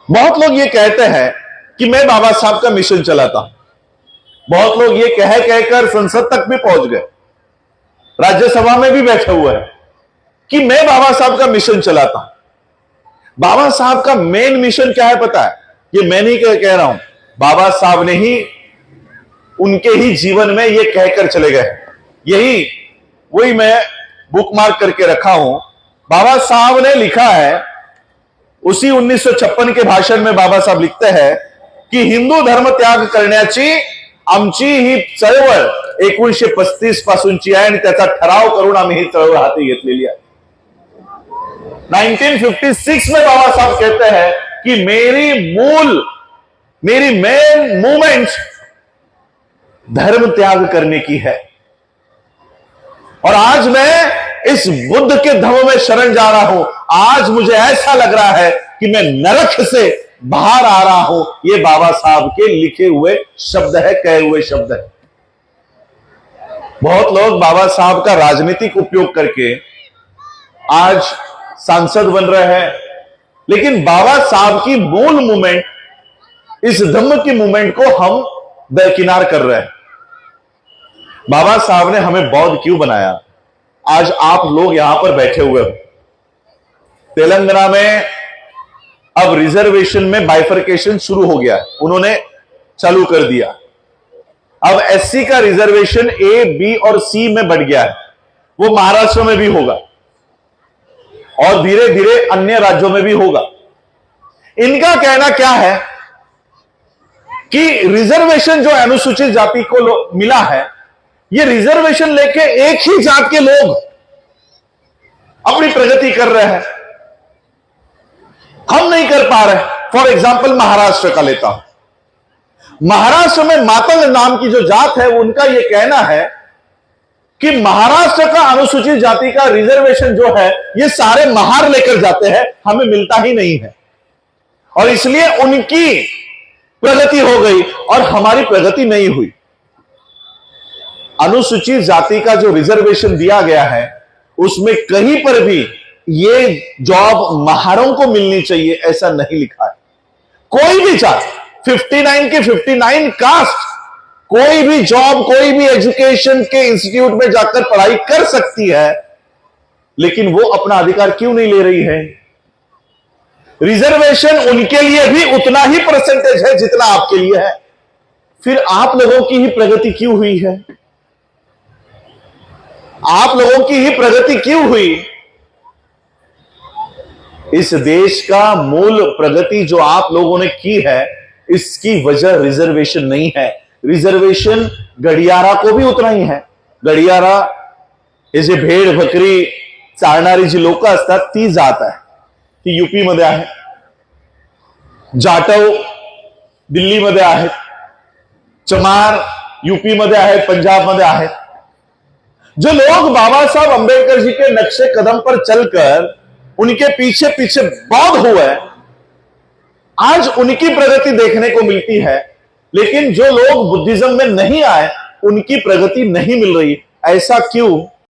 बहुत लोग ये कहते हैं कि मैं बाबा साहब का मिशन चलाता हूं। बहुत लोग ये कहकर संसद तक भी पहुंच गए, राज्यसभा में भी बैठे हुए हैं कि मैं बाबा साहब का मिशन चलाता हूं। बाबा साहब का मेन मिशन क्या है पता है? ये मैं नहीं कह रहा हूं, बाबा साहब ने ही उनके ही जीवन में ये कहकर चले गए। यही वही मैं बुकमार्क करके रखा हूं। बाबा साहब ने लिखा है, उसी 1956 के भाषण में बाबा साहब लिखते हैं की हिंदू धर्म त्याग करण्याची आमची ही चळवळ 1935 पासूनची आहे आणि त्याचा ठराव करून आम्ही ही चळवळ हाती घेतलेली आहे। 1956 में बाबा साहब कहते हैं कि मेरी मेन मूवमेंट धर्म त्याग करने की है, और आज मैं इस बुद्ध के धम्म में शरण जा रहा हूं। आज मुझे ऐसा लग रहा है कि मैं नरक से बाहर आ रहा हूं। ये बाबा साहब के लिखे हुए शब्द है, कहे हुए शब्द है। बहुत लोग बाबा साहब का राजनीतिक उपयोग करके आज सांसद बन रहे हैं, लेकिन बाबा साहब की मूल मूवमेंट, इस धम्म की मूवमेंट को हम दरकिनार कर रहे हैं। बाबा साहब ने हमें बौद्ध क्यों बनाया? आज आप लोग यहां पर बैठे हुए हो। तेलंगाना में अब रिजर्वेशन में बाइफरकेशन शुरू हो गया, उन्होंने चालू कर दिया। अब एससी का रिजर्वेशन ए, बी और सी में बढ़ गया है। वो महाराष्ट्र में भी होगा और धीरे धीरे अन्य राज्यों में भी होगा। इनका कहना क्या है कि रिजर्वेशन जो अनुसूचित जाति को मिला है, ये रिजर्वेशन लेके एक ही जात के लोग अपनी प्रगति कर रहे हैं, हम नहीं कर पा रहे। फॉर एग्जाम्पल महाराष्ट्र का लेता हूं। महाराष्ट्र में मातंग नाम की जो जात है, उनका यह कहना है कि महाराष्ट्र का अनुसूचित जाति का रिजर्वेशन जो है, ये सारे महार लेकर जाते हैं, हमें मिलता ही नहीं है, और इसलिए उनकी प्रगति हो गई और हमारी प्रगति नहीं हुई। अनुसूचित जाति का जो रिजर्वेशन दिया गया है, उसमें कहीं पर भी ये जॉब महारों को मिलनी चाहिए ऐसा नहीं लिखा है। कोई भी जात, 59 के 59 कास्ट, कोई भी जॉब, कोई भी एजुकेशन के इंस्टीट्यूट में जाकर पढ़ाई कर सकती है, लेकिन वो अपना अधिकार क्यों नहीं ले रही है? रिजर्वेशन उनके लिए भी उतना ही परसेंटेज है जितना आपके लिए है। फिर आप लोगों की ही प्रगति क्यों हुई है? आप लोगों की ही प्रगति क्यों हुई? इस देश का मूल प्रगति जो आप लोगों ने की है, इसकी वजह रिजर्वेशन नहीं है। रिजर्वेशन गडियारा को भी उतना ही है। गडियारा हे जे भेड बकरी चालणारी जी लोक असतात ती जात आहे, ती यूपी मध्ये आहे। जाटव दिल्ली मध्ये आहेत, चमार यूपी मध्ये आहेत, पंजाब मध्ये आहेत। जो लोग बाबा साहब अंबेडकर जी के नक्शे कदम पर चलकर उनके पीछे पीछे बौद्ध हुए, आज उनकी प्रगति देखने को मिलती है, लेकिन जो लोग बुद्धिज्म में नहीं आए, उनकी प्रगति नहीं मिल रही। ऐसा क्यों?